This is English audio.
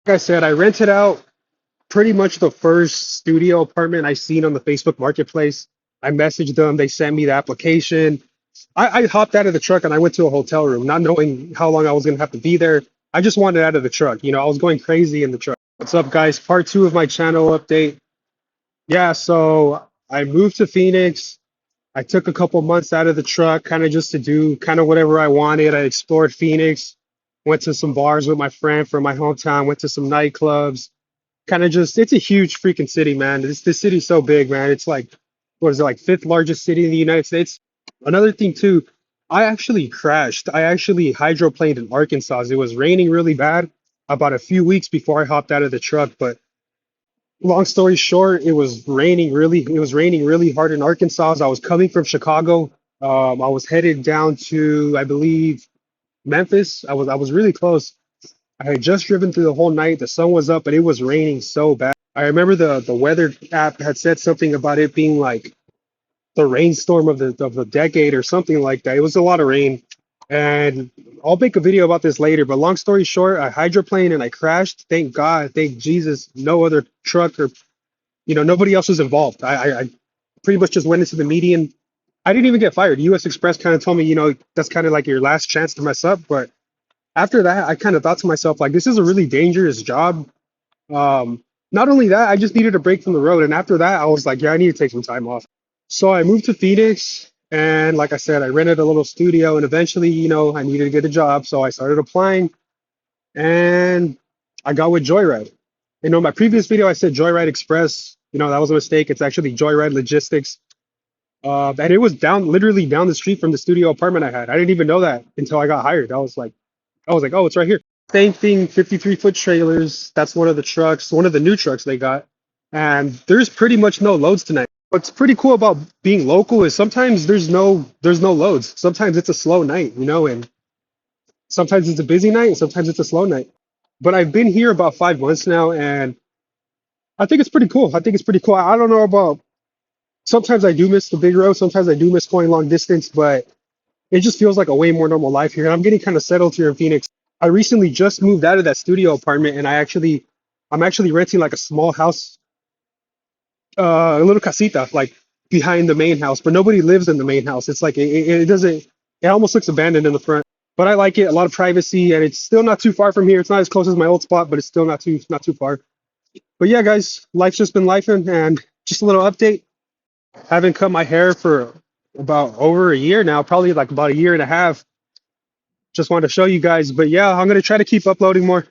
Like I said, I rented out pretty much the first studio apartment I seen on the Facebook Marketplace. I messaged them, they sent me the application. I hopped out of the truck and I went to a hotel room, not knowing how long I was gonna have to be there. I just wanted out of the truck. I was going crazy in the truck. What's up, guys? Part two of my channel update. Yeah, so I moved to Phoenix. I took a couple months out of the truck, kind of just to do kind of whatever I wanted. I explored Phoenix, went to some bars with my friend from my hometown, went to some nightclubs. Kind of just, it's a huge freaking city, man. This city's so big, man. It's like, what is it, like fifth largest city in the United States? Another thing too, I actually crashed. I actually hydroplaned in Arkansas. It was raining really bad about a few weeks before I hopped out of the truck, but long story short, it was raining really hard in Arkansas. I was coming from Chicago. I was headed down to, I believe, Memphis. I was really close. I had just driven through the whole night. The sun was up, but it was raining so bad. I remember the weather app had said something about it being like the rainstorm of the decade or something like that. It was a lot of rain. And I'll make a video about this later, but long story short, I hydroplaned and I crashed. Thank God, thank Jesus, no other truck or nobody else was involved. I pretty much just went into the median. I didn't even get fired. US Express kind of told me, that's kind of like your last chance to mess up. But after that, I kind of thought to myself, like, this is a really dangerous job. Not only that, I just needed a break from the road. And after that, I was like, yeah, I need to take some time off. So I moved to Phoenix. And like I said, I rented a little studio. And eventually, I needed to get a job. So I started applying and I got with Joyride. My previous video, I said Joyride Express. That was a mistake. It's actually Joyride Logistics. And it was literally down the street from the studio apartment I had. I didn't even know that until I got hired. I was like, oh, it's right here. Same thing, 53-foot trailers. That's one of the trucks, one of the new trucks they got. And there's pretty much no loads tonight. What's pretty cool about being local is sometimes there's no loads. Sometimes it's a slow night, and sometimes it's a busy night and sometimes it's a slow night. But I've been here about 5 months now and I think it's pretty cool. I think it's pretty cool. I don't know about sometimes I do miss the big road, sometimes I do miss going long distance, but it just feels like a way more normal life here. And I'm getting kind of settled here in Phoenix. I recently just moved out of that studio apartment and I'm actually renting like a small house, a little casita, like behind the main house, but nobody lives in the main house. It's like it doesn't, it almost looks abandoned in the front. But I like it, a lot of privacy, and it's still not too far from here. It's not as close as my old spot, but it's still not too far. But yeah, guys, life's just been lifing, and just a little update. Haven't cut my hair for about over a year now, probably like about a year and a half. Just wanted to show you guys. But yeah, I'm gonna try to keep uploading more.